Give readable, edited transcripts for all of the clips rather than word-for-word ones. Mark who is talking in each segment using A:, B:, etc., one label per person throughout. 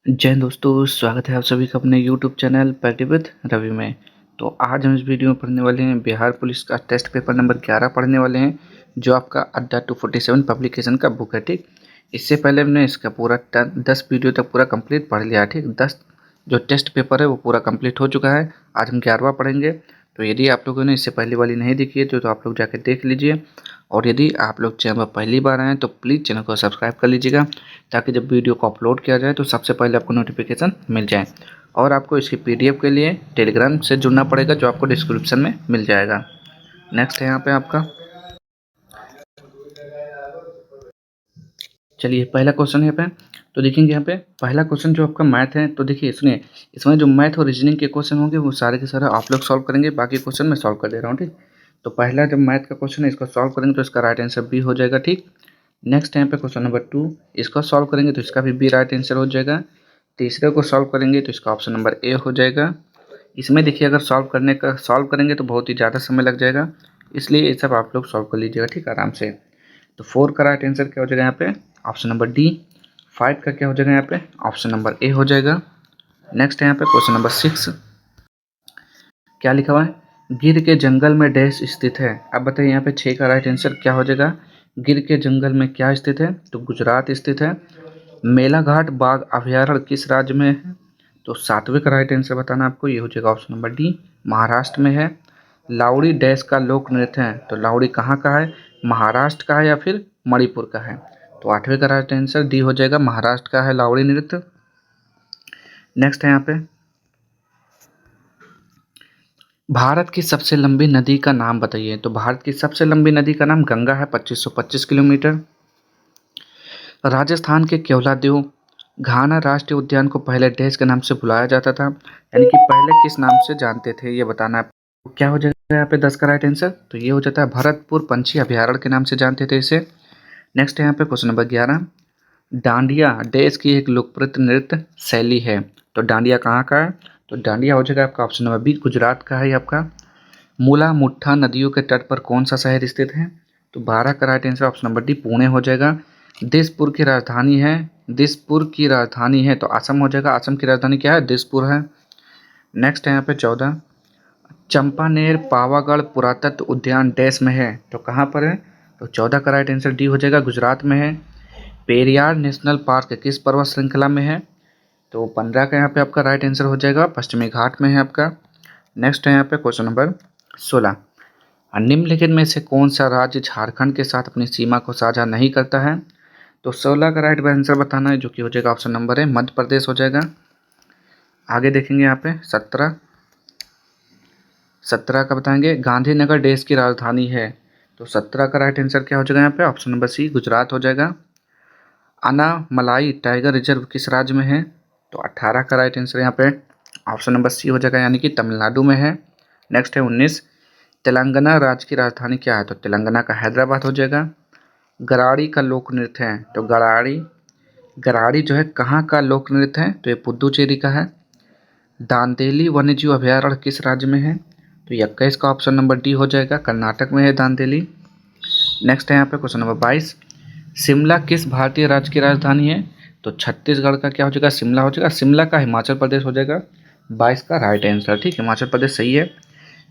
A: जय हिंद दोस्तों, स्वागत है आप सभी का अपने YouTube channel practice with Ravi में। तो आज हम इस वीडियो में पढ़ने वाले हैं बिहार पुलिस का टेस्ट पेपर नंबर 11 पढ़ने वाले हैं, जो आपका अड्डा 247 पब्लिकेशन का बुक है। ठीक, इससे पहले हमने इसका पूरा 10 वीडियो तक पूरा कंप्लीट पढ़ लिया। ठीक, 10 जो टेस्ट पेपर है वो पूरा कंप्लीट हो चुका है। आज हम 11वां पढ़ेंगे। तो यदि आप लोगों ने इससे पहले वाली नहीं देखी है तो आप लोग जाकर देख लीजिए। और यदि आप लोग चैनल पर पहली बार आए हैं तो प्लीज़ चैनल को सब्सक्राइब कर लीजिएगा, ताकि जब वीडियो को अपलोड किया जाए तो सबसे पहले आपको नोटिफिकेशन मिल जाए। और आपको इसकी पीडीएफ के लिए टेलीग्राम से जुड़ना पड़ेगा, जो आपको डिस्क्रिप्शन में मिल जाएगा। नेक्स्ट है यहाँ पे आपका, चलिए पहला क्वेश्चन है यहाँ पे। तो देखेंगे यहाँ पे पहला क्वेश्चन जो आपका मैथ है। तो देखिए सुनिए, इसमें जो मैथ और रीजनिंग के क्वेश्चन होंगे वो सारे के सारे आप लोग सॉल्व करेंगे, बाकी क्वेश्चन मैं सॉल्व कर दे रहा हूँ। ठीक, तो पहला जब मैथ का क्वेश्चन है इसको सॉल्व करेंगे तो इसका राइट आंसर बी हो जाएगा। ठीक, नेक्स्ट यहाँ पे क्वेश्चन नंबर 2, इसको सॉल्व करेंगे तो इसका भी बी राइट आंसर हो जाएगा। तीसरे को सॉल्व करेंगे तो इसका ऑप्शन नंबर ए हो जाएगा। इसमें देखिए अगर सॉल्व करेंगे तो बहुत ही ज़्यादा समय लग जाएगा, इसलिए ये सब आप लोग सॉल्व कर लीजिएगा। ठीक, आराम से। तो 4 का राइट आंसर क्या हो जाएगा यहाँ पे, ऑप्शन नंबर डी। 5 का क्या हो जाएगा यहाँ पे, ऑप्शन नंबर ए हो जाएगा। नेक्स्ट है यहाँ पे क्वेश्चन नंबर 6, क्या लिखा हुआ है, गिर के जंगल में डैश स्थित है। अब बताइए यहाँ पे 6 का राइट आंसर क्या हो जाएगा। गिर के जंगल में क्या स्थित है, तो गुजरात स्थित है। मेलाघाट बाघ अभयारण्य किस राज्य में है, तो 7वें का राइट आंसर बताना आपको, ये हो जाएगा ऑप्शन नंबर डी, महाराष्ट्र में है। लावड़ी डैश का लोक नृत्य है, तो लावड़ी कहाँ का है, महाराष्ट्र का है या फिर मणिपुर का है। तो 8वें का राइट आंसर डी हो जाएगा, महाराष्ट्र का है लावड़ी नृत्य। नेक्स्ट है यहाँ पे, भारत की सबसे लंबी नदी का नाम बताइए। तो भारत की सबसे लंबी नदी का नाम गंगा है, 2525 किलोमीटर। राजस्थान के केवलादेव घाना राष्ट्रीय उद्यान को पहले डैश के नाम से बुलाया जाता था, यानी कि पहले किस नाम से जानते थे ये बताना है। क्या हो जाएगा यहाँ पे 10 का राइट आंसर, तो ये हो जाता है भरतपुर पंछी अभयारण्य के नाम से जानते थे इसे। नेक्स्ट है यहाँ पे क्वेश्चन नंबर 11, डांडिया देश की एक लोकप्रिय नृत्य शैली है। तो डांडिया कहाँ का है, तो डांडिया हो जाएगा आपका ऑप्शन नंबर बी, गुजरात का है आपका। मूला मुठ्ठा नदियों के तट पर कौन सा शहर स्थित है, तो 12 का right answer option number D, Pune हो जाएगा। दिसपुर की राजधानी है तो असम हो जाएगा। असम की राजधानी क्या है, दिसपुर है। नेक्स्ट है यहाँ पे 14, चंपानेर पावागढ़ पुरातत्व उद्यान डैश में है, तो कहाँ पर है, तो 14 का राइट आंसर डी हो जाएगा, गुजरात में है। पेरियार नेशनल पार्क किस पर्वत श्रृंखला में है, तो 15 का यहाँ पे आपका राइट आंसर हो जाएगा, पश्चिमी घाट में है आपका। नेक्स्ट है यहाँ पे क्वेश्चन नंबर 16, निम्नलिखित में से कौन सा राज्य झारखंड के साथ अपनी सीमा को साझा नहीं करता है, तो 16 का राइट आंसर बताना है, जो कि हो जाएगा ऑप्शन नंबर है मध्य प्रदेश हो जाएगा। आगे देखेंगे यहाँ पे 17 का बताएंगे, गांधीनगर देश की राजधानी है, तो 17 का राइट आंसर क्या हो जाएगा यहाँ पे, ऑप्शन नंबर सी, गुजरात हो जाएगा। अनामलाई टाइगर रिजर्व किस राज्य में है, तो 18 का राइट आंसर यहाँ पे ऑप्शन नंबर सी हो जाएगा, यानी कि तमिलनाडु में है। नेक्स्ट है 19, तेलंगाना राज्य की राजधानी क्या है, तो तेलंगाना का हैदराबाद हो जाएगा। गराड़ी का लोक नृत्य है, तो गराड़ी गराड़ी जो है कहाँ का लोक नृत्य है, तो ये पुद्दुचेरी का है। दांदेली वन्यजीव अभयारण्य किस राज्य में है, तो 21 का ऑप्शन नंबर डी हो जाएगा, कर्नाटक में है दांदेली। नेक्स्ट है यहाँ पे क्वेश्चन नंबर 22, शिमला किस भारतीय राज्य की राजधानी है, तो छत्तीसगढ़ का क्या हो जाएगा, शिमला हो जाएगा। शिमला का हिमाचल प्रदेश हो जाएगा, 22 का राइट आंसर। ठीक, हिमाचल प्रदेश सही है।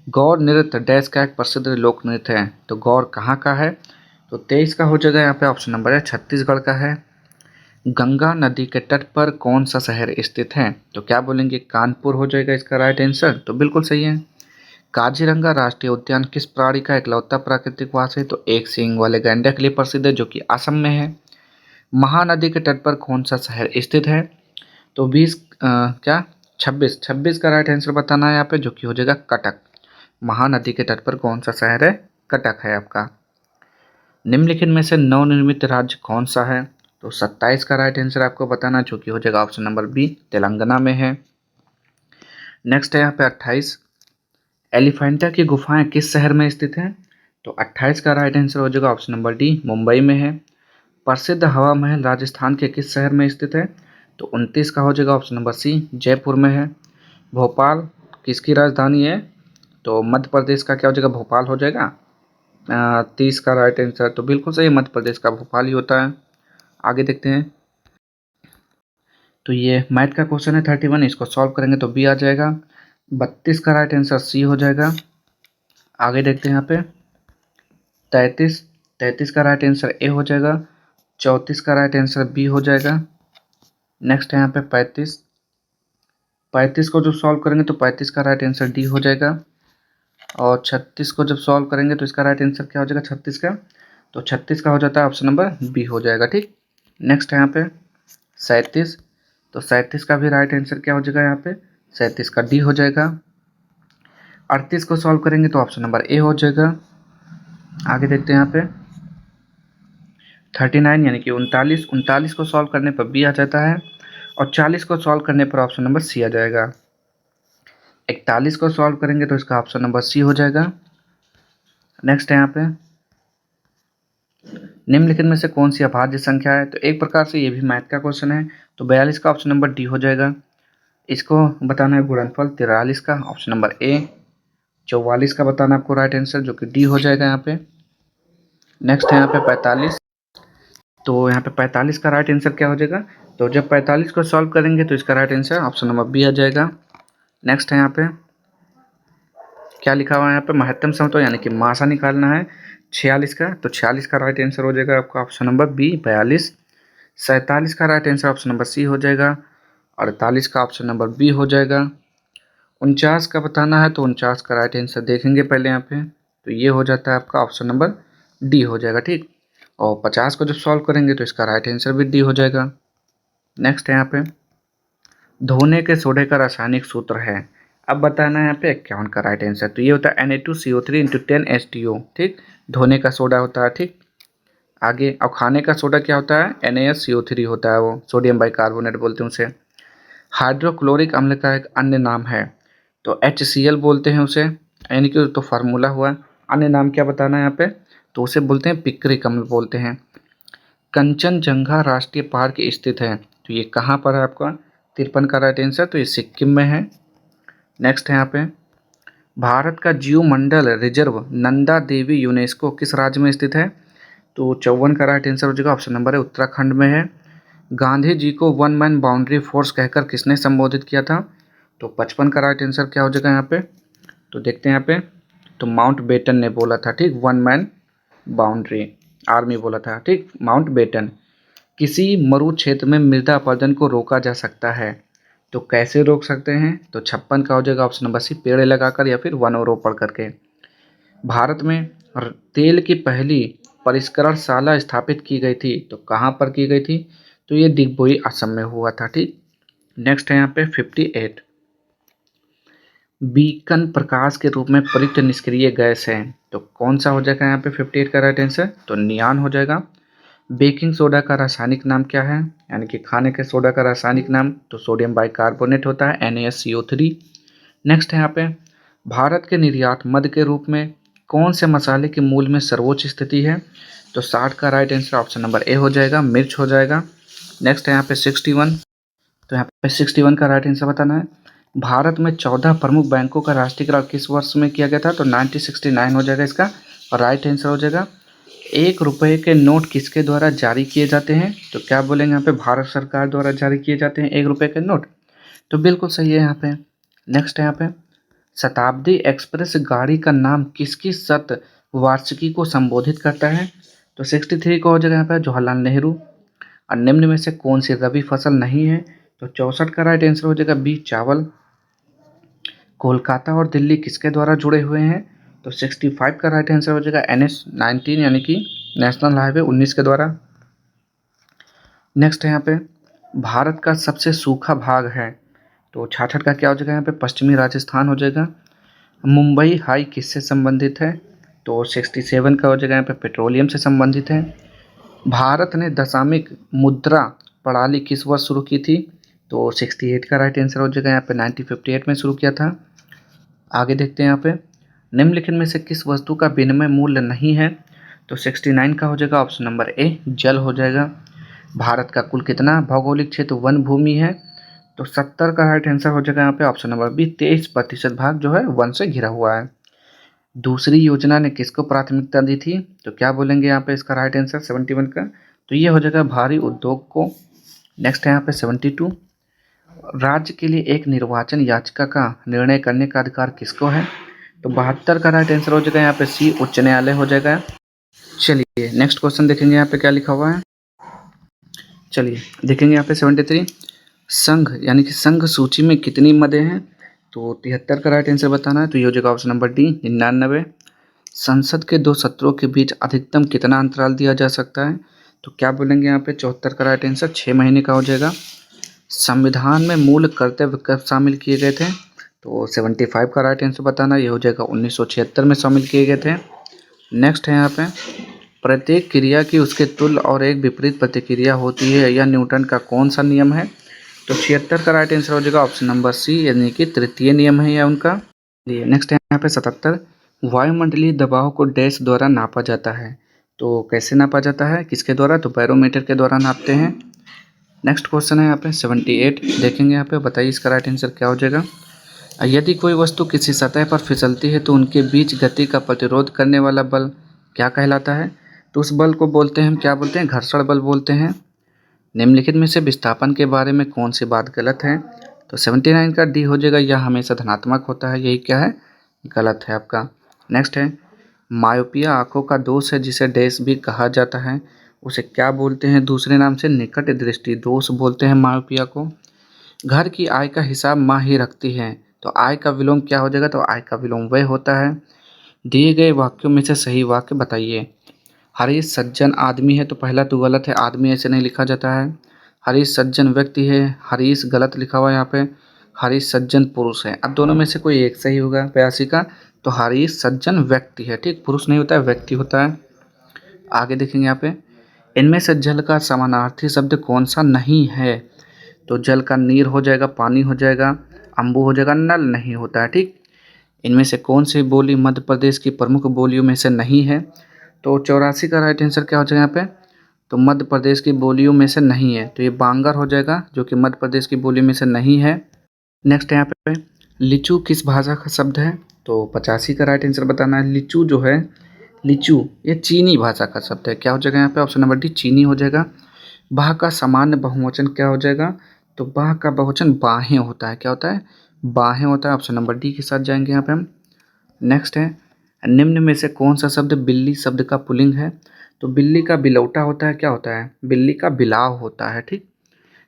A: गौर नृत्य डैश का एक प्रसिद्ध लोक नृत्य है, तो गौर कहाँ का है, तो 23 का हो जाएगा यहाँ पे ऑप्शन नंबर है, छत्तीसगढ़ का है। गंगा नदी के तट पर कौन सा शहर स्थित है, तो क्या बोलेंगे, कानपुर हो जाएगा इसका राइट आंसर, तो बिल्कुल सही है। काजीरंगा राष्ट्रीय उद्यान किस प्राणी का इकलौता प्राकृतिक वास है, तो एक सींग वाले गैंडे के लिए प्रसिद्ध है, जो कि असम में है। महानदी के तट पर कौन सा शहर स्थित है, तो 20 क्या 26 का राइट आंसर बताना है यहाँ पे, जो कि हो जाएगा कटक। महानदी के तट पर कौन सा शहर है, कटक है आपका। निम्नलिखित में से नवनिर्मित राज्य कौन सा है, तो 27 का राइट आंसर आपको बताना, जो कि हो जाएगा ऑप्शन नंबर बी, तेलंगाना में है। नेक्स्ट है यहाँ पे 28, एलिफेंटा की गुफाएं किस शहर में स्थित हैं, तो 28 का राइट आंसर हो जाएगा ऑप्शन नंबर डी, मुंबई में है। प्रसिद्ध हवा महल राजस्थान के किस शहर में स्थित है, तो 29 का हो जाएगा ऑप्शन नंबर सी, जयपुर में है। भोपाल किसकी राजधानी है, तो मध्य प्रदेश का क्या हो जाएगा, भोपाल हो जाएगा। 30 का राइट आंसर, तो बिल्कुल सही, मध्य प्रदेश का भोपाल ही होता है। आगे देखते हैं, तो ये मैथ का क्वेश्चन है 31, इसको सॉल्व करेंगे तो बी आ जाएगा। 32 का राइट आंसर सी हो जाएगा। आगे देखते हैं यहाँ पे 33 का राइट आंसर ए हो जाएगा। 34 का राइट आंसर बी हो जाएगा। नेक्स्ट है यहाँ पे 35 को जब सॉल्व करेंगे तो 35 का राइट आंसर डी हो जाएगा। और 36 को जब सॉल्व करेंगे तो इसका राइट आंसर क्या हो जाएगा 36 का, तो 36 का हो जाता है ऑप्शन नंबर बी हो जाएगा। ठीक, नेक्स्ट है यहाँ पे 37, तो 37 का भी राइट आंसर क्या हो जाएगा यहाँ पे 37 का डी हो जाएगा। 38 को सॉल्व करेंगे तो ऑप्शन नंबर ए हो जाएगा। आगे देखते हैं यहाँ पे 39 यानी कि 39 को सॉल्व करने पर बी आ जाता है। और 40 को सॉल्व करने पर ऑप्शन नंबर सी आ जाएगा। 41 को सॉल्व करेंगे तो इसका ऑप्शन नंबर सी हो जाएगा। नेक्स्ट है यहाँ पे निम्नलिखित में से कौन सी अभाज्य संख्या है, तो एक प्रकार से ये भी मैथ का क्वेश्चन है, तो 42 का ऑप्शन नंबर डी हो जाएगा। इसको बताना है गुणनफल 43 का ऑप्शन नंबर ए। 44 का बताना आपको राइट आंसर जो कि डी हो जाएगा यहाँ पे। नेक्स्ट है यहाँ पे 45, तो यहाँ पे 45 का राइट आंसर क्या हो जाएगा, तो जब 45 को सॉल्व करेंगे तो इसका right answer option number B आ जाएगा। नेक्स्ट है यहाँ पे क्या लिखा हुआ है यहाँ पे महत्तम समतोल यानी कि मासा निकालना है 46 का, तो 46 का राइट आंसर हो जाएगा आपका ऑप्शन नंबर बी 42। 47 का right answer option number C हो जाएगा। 48 का ऑप्शन नंबर बी हो जाएगा। 49 का बताना है तो 49 का राइट आंसर देखेंगे पहले यहाँ पे, तो ये हो जाता है आपका ऑप्शन नंबर डी हो जाएगा। ठीक, और 50 को जब सॉल्व करेंगे तो इसका राइट आंसर भी डी हो जाएगा। नेक्स्ट है यहाँ पे धोने के सोडे का रासायनिक सूत्र है, अब बताना है यहाँ पे 51 का राइट आंसर, तो ये होता है Na2CO3 × 10H2O। ठीक, धोने का सोडा होता है। ठीक, आगे अब खाने का सोडा क्या होता है NaSCO3 होता है, वो सोडियम बाइकार्बोनेट बोलते हैं उसे। हाइड्रोक्लोरिक अम्ल का एक अन्य नाम है, तो HCl बोलते हैं उसे, यानी कि तो फार्मूला हुआ। अन्य नाम क्या बताना है यहाँ पे, तो उसे बोलते हैं पिक्रिक अम्ल बोलते हैं। कंचनजंगा राष्ट्रीय पार्क स्थित है, तो ये कहाँ पर है आपका 53 का राइट आंसर, तो ये सिक्किम में है। नेक्स्ट है यहाँ पे भारत का जीवमंडल रिजर्व नंदा देवी यूनेस्को किस राज्य में स्थित है, तो 54 का राइट आंसर हो जाएगा ऑप्शन नंबर है उत्तराखंड में है। गांधी जी को वन मैन बाउंड्री फोर्स कहकर किसने संबोधित किया था, तो 55 का राइट आंसर क्या हो जाएगा यहाँ पे, तो देखते हैं यहाँ पे, तो माउंट बेटन ने बोला था। ठीक, वन मैन बाउंड्री आर्मी बोला था। ठीक, माउंट बेटन। किसी मरु क्षेत्र में मृदा अपरदन को रोका जा सकता है, तो कैसे रोक सकते हैं, तो 56 का हो जाएगा ऑप्शन नंबर सी पेड़ लगाकर या फिर वनरोपण करके। भारत में तेल की पहली परिष्करणशाला स्थापित की गई थी, तो कहाँ पर की गई थी, तो ये दिग्बोई असम में हुआ था। ठीक, नेक्स्ट है यहाँ पे 58 बीकन प्रकाश के रूप में प्रयुक्त निष्क्रिय गैस है, तो कौन सा हो जाएगा यहाँ पे 58 का राइट आंसर, तो नियान हो जाएगा। बेकिंग सोडा का रासायनिक नाम क्या है, यानी कि खाने के सोडा का रासायनिक नाम, तो सोडियम बाइकार्बोनेट होता है NaSCO3। नेक्स्ट है यहाँ पे भारत के निर्यात मद के रूप में कौन से मसाले के मूल्य में सर्वोच्च स्थिति है, तो 60 का राइट आंसर ऑप्शन नंबर ए हो जाएगा, मिर्च हो जाएगा। नेक्स्ट है यहाँ पे 61, तो यहाँ पे 61 का राइट आंसर बताना है भारत में 14 प्रमुख बैंकों का राष्ट्रीयकरण किस वर्ष में किया गया था, तो 1969 हो जाएगा इसका, और राइट आंसर हो जाएगा। 1 रुपये के नोट किसके द्वारा जारी किए जाते हैं, तो क्या बोलेंगे यहाँ पे भारत सरकार द्वारा जारी किए जाते हैं 1 रुपये के नोट, तो बिल्कुल सही है यहाँ पे। नेक्स्ट है यहाँ पे शताब्दी एक्सप्रेस गाड़ी का नाम किसकी शत वार्षिकी को संबोधित करता है, तो 63 को हो जाएगा यहाँ पे जवाहरलाल नेहरू। और निम्न में से कौन सी रबी फसल नहीं है, तो 64 का राइट आंसर हो जाएगा बी चावल। कोलकाता और दिल्ली किसके द्वारा जुड़े हुए हैं, तो 65 का राइट आंसर हो जाएगा NH19 यानी कि नेशनल हाईवे 19 के द्वारा। नेक्स्ट है यहाँ पे भारत का सबसे सूखा भाग है, तो 66 का क्या हो जाएगा यहाँ पे पश्चिमी राजस्थान हो जाएगा। मुंबई हाई किससे संबंधित है, तो 67 का हो जाएगा यहाँ पे पेट्रोलियम से संबंधित है। भारत ने दशामिक मुद्रा प्रणाली किस वर्ष शुरू की थी, तो 68 का राइट आंसर हो जाएगा यहाँ पे 1958 में शुरू किया था। आगे देखते हैं यहाँ पे निम्नलिखित में से किस वस्तु का विनिमय मूल्य नहीं है, तो 69 का हो जाएगा ऑप्शन नंबर ए जल हो जाएगा। भारत का कुल कितना भौगोलिक क्षेत्र वन भूमि है, तो 70 का राइट आंसर हो जाएगा यहाँ पे ऑप्शन नंबर बी 23% भाग जो है वन से घिरा हुआ है। दूसरी योजना ने किसको प्राथमिकता दी थी, तो क्या बोलेंगे यहाँ पे इसका राइट आंसर 71 का, तो ये हो जाएगा भारी उद्योग को। नेक्स्ट है यहाँ पे 72 राज्य के लिए एक निर्वाचन याचिका का निर्णय करने का अधिकार किसको है? तो 72 का राइट आंसर हो जाएगा यहाँ पे सी, उच्च न्यायालय हो जाएगा। चलिए नेक्स्ट क्वेश्चन देखेंगे यहाँ पे क्या लिखा हुआ है। चलिए देखेंगे यहाँ पे 73 संघ यानी कि संघ सूची में कितनी मदें हैं? तो 73 का राइट आंसर बताना है, तो ये हो जाएगा ऑप्शन नंबर डी 99। संसद के दो सत्रों के बीच अधिकतम कितना अंतराल दिया जा सकता है? तो क्या बोलेंगे यहाँ पे 74 का राइट आंसर 6 महीने का हो जाएगा। संविधान में मूल कर्तव्य कब शामिल किए गए थे? तो 75 का राइट आंसर बताना, ये हो जाएगा 1976 में शामिल किए गए थे। नेक्स्ट है यहाँ पे प्रत्येक क्रिया की उसके तुल्य और एक विपरीत प्रतिक्रिया होती है, यह न्यूटन का कौन सा नियम है? तो 76 का राइट आंसर हो जाएगा ऑप्शन नंबर सी, यानी कि तृतीय नियम है यह उनका। नेक्स्ट है यहाँ पे 77 वायुमंडलीय दबाव को डैश द्वारा नापा जाता है। तो कैसे नापा जाता है, किसके द्वारा? तो बैरोमीटर के द्वारा नापते हैं। नेक्स्ट क्वेश्चन है यहाँ पे 78 देखेंगे यहाँ पे, बताइए इसका राइट आंसर क्या हो जाएगा। यदि कोई वस्तु किसी सतह पर फिसलती है तो उनके बीच गति का प्रतिरोध करने वाला बल क्या कहलाता है? तो उस बल को बोलते हैं, हम क्या बोलते हैं? घर्षण बल बोलते हैं। निम्नलिखित में से विस्थापन के बारे में कौन सी बात गलत है? तो 79 का डी हो जाएगा, यह हमेशा धनात्मक होता है, यही क्या है? गलत है आपका। नेक्स्ट है मायोपिया आँखों का दोष है जिसे डैश भी कहा जाता है, उसे क्या बोलते हैं? दूसरे नाम से निकट दृष्टि दोष बोलते हैं मायोपिया को। घर की आय का हिसाब माँ ही रखती है, तो आय का विलोम क्या हो जाएगा? तो आय का विलोम वह होता है। दिए गए वाक्यों में से सही वाक्य बताइए। हरीश सज्जन आदमी है, तो पहला तो गलत है, आदमी ऐसे नहीं लिखा जाता है। हरीश सज्जन व्यक्ति है, हरीश गलत लिखा हुआ है यहाँ पे। हरीश सज्जन पुरुष है, अब दोनों में से कोई एक सही होगा 82 का। तो हरीश सज्जन व्यक्ति है, ठीक, पुरुष नहीं होता है, व्यक्ति होता है। आगे देखेंगे यहाँ पे इनमें से जल का समानार्थी शब्द कौन सा नहीं है? तो जल का नीर हो जाएगा, पानी हो जाएगा, अम्बु हो जाएगा, नल नहीं होता है, ठीक। इनमें से कौन सी बोली मध्य प्रदेश की प्रमुख बोलियों में से नहीं है? तो 84 का राइट आंसर क्या हो जाएगा यहाँ पे? तो मध्य प्रदेश की बोलियों में से नहीं है, तो ये बांगर हो जाएगा जो कि मध्य प्रदेश की बोली में से नहीं है। नेक्स्ट यहाँ पे लिचू किस भाषा का शब्द है? तो 85 का राइट आंसर बताना है। लिचू जो है, लिचू ये चीनी भाषा का शब्द है, क्या हो जाएगा यहाँ पे? ऑप्शन नंबर डी चीनी हो जाएगा। बाह का सामान्य बहुवचन क्या हो जाएगा? तो बाह का बहुवचन बाहें होता है, क्या होता है? बाहें होता है। ऑप्शन नंबर डी के साथ जाएंगे यहाँ पे हम। नेक्स्ट है निम्न में से कौन सा शब्द बिल्ली शब्द का पुल्लिंग है? तो बिल्ली का बिलौटा होता है, क्या होता है? बिल्ली का बिलाव होता है, ठीक।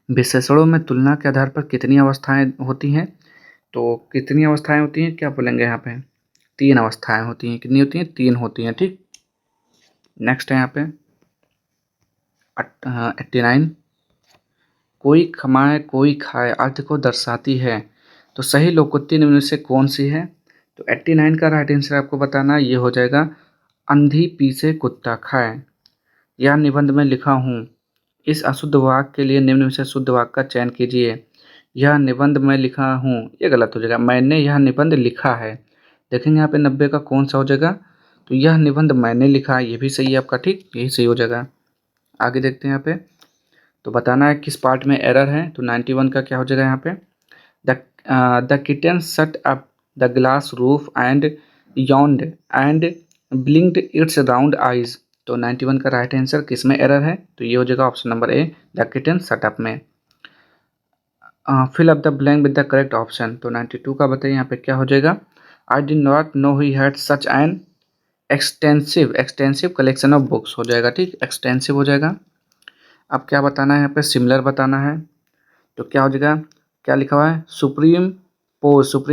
A: विशेषणों में तुलना के आधार पर कितनी अवस्थाएं होती हैं? तो कितनी अवस्थाएं होती हैं, क्या बोलेंगे यहाँ पे? 3 अवस्थाएं होती हैं, कितनी होती हैं? 3 होती हैं, ठीक। नेक्स्ट है यहाँ पे 89 कोई कमाए कोई खाए अर्थ को दर्शाती है, तो सही लोकोक्ति निम्न में से कौन सी है? तो 89 का राइट आंसर आपको बताना, ये हो जाएगा अंधी पीसे कुत्ता खाए। यह निबंध में लिखा हूँ, इस अशुद्ध वाक्य के लिए निम्न में से शुद्ध वाक्य का चयन कीजिए। यह निबंध में लिखा हूँ, ये गलत हो जाएगा, मैंने यह निबंध लिखा है। देखेंगे यहाँ पे 90 का कौन सा हो जाएगा? तो यह निबंध मैंने लिखा है, ये भी सही है आपका, ठीक, यही सही हो जाएगा। आगे देखते हैं यहाँ पे, तो बताना है किस पार्ट में एरर है। तो 91 का क्या हो जाएगा यहाँ पे? The kitten shut up the glass roof and yawned and blinked it's round eyes. तो 91 का राइट आंसर किस में एरर है? तो ये हो जाएगा option number A the kitten shut up में। Fill up the blank with the correct option. तो 92 का बताइए यहाँ पे क्या हो जाएगा? I did not know he had such an extensive collection of books हो जाएगा, ठीक, एक्सटेंसिव हो जाएगा। अब क्या बताना है यहाँ पे? सिमिलर बताना है, तो क्या हो जाएगा? क्या लिखा हुआ है? सुप्रीम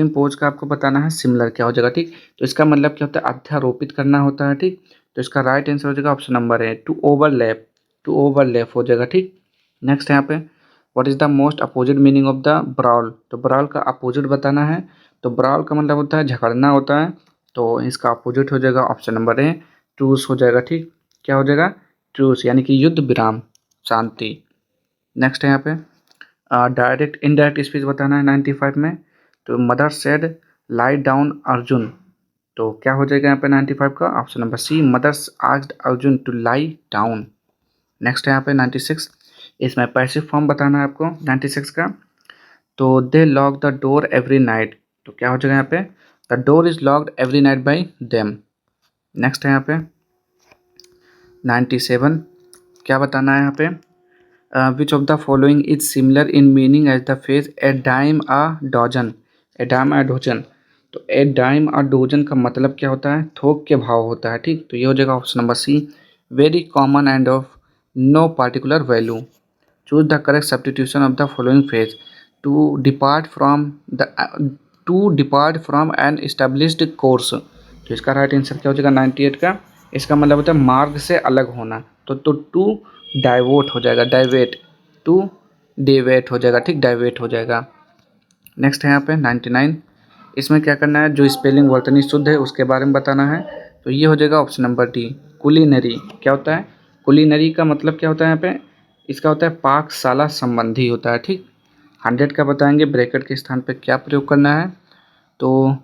A: पोज का आपको बताना है सिमिलर क्या हो जाएगा, ठीक। तो इसका मतलब क्या होता है? अध्यारोपित करना होता है, ठीक। तो इसका राइट आंसर हो जाएगा ऑप्शन नंबर है टू ओवरलैप हो जाएगा, ठीक। नेक्स्ट यहाँ पे what is the most opposite meaning of the brawl? तो ब्राउल का अपोजिट बताना है। तो ब्राउल का मतलब होता है झगड़ना होता है, तो इसका अपोजिट हो जाएगा ऑप्शन नंबर ए ट्रूस हो जाएगा, ठीक। क्या हो जाएगा? ट्रूस यानी कि युद्ध विराम, शांति। नेक्स्ट है यहाँ पे डायरेक्ट इनडायरेक्ट स्पीच बताना है 95 में। तो mother said lie down Arjun, तो क्या हो जाएगा यहाँ पे 95 का? Option number C mothers asked Arjun to lie down. Next है यहाँ पे 96, इसमें पैसिव फॉर्म बताना है आपको 96 का। तो they lock the door every night, तो क्या हो जाएगा यहाँ पे? The door is locked every night by them. Next है यहाँ पे 97, क्या बताना है यहाँ पे? Which of the following is similar in meaning as the phrase a dime a dozen, a dime a dozen. तो ए डाइम अ डोजन का मतलब क्या होता है, थोक के भाव होता है, ठीक। तो ये हो जाएगा option number C, very common end of no particular value. Choose the correct substitution of the following phase, to depart from the an established course. तो इसका राइट आंसर क्या हो जाएगा 98 का, इसका मतलब होता है मार्ग से अलग होना। तो टू डाइवोट हो जाएगा, डाइवेट, टू डेवेट हो जाएगा, ठीक, डाइवेट हो जाएगा। नेक्स्ट है यहाँ पे 99, इसमें क्या करना है, जो स्पेलिंग वर्तनी शुद्ध है उसके बारे में बताना है। तो ये हो जाएगा ऑप्शन नंबर डी, कुलिनरी। क्या होता है, कुलिनरी का मतलब क्या होता है यहाँ पे, इसका होता है पाकशाला संबंधी होता है, ठीक। 100 का बताएंगे ब्रैकेट के स्थान पे क्या प्रयोग करना है। तो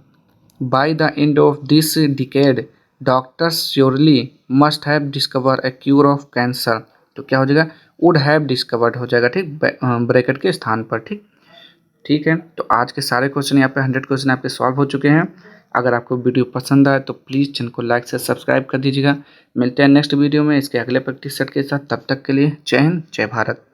A: by the end of this decade doctors surely must have discover A cure of cancer. तो क्या हो जाएगा, वुड हैव डिस्कवर्ड हो जाएगा, ठीक, ब्रैकेट के स्थान पर, ठीक। ठीक है, तो आज के सारे क्वेश्चन यहाँ पे 100 क्वेश्चन यहाँ पे सॉल्व हो चुके हैं। अगर आपको वीडियो पसंद आए तो प्लीज़ चैनल को लाइक से सब्सक्राइब कर दीजिएगा। मिलते हैं नेक्स्ट वीडियो में इसके अगले प्रैक्टिस सेट के साथ, तब तक के लिए जय हिंद, जय भारत।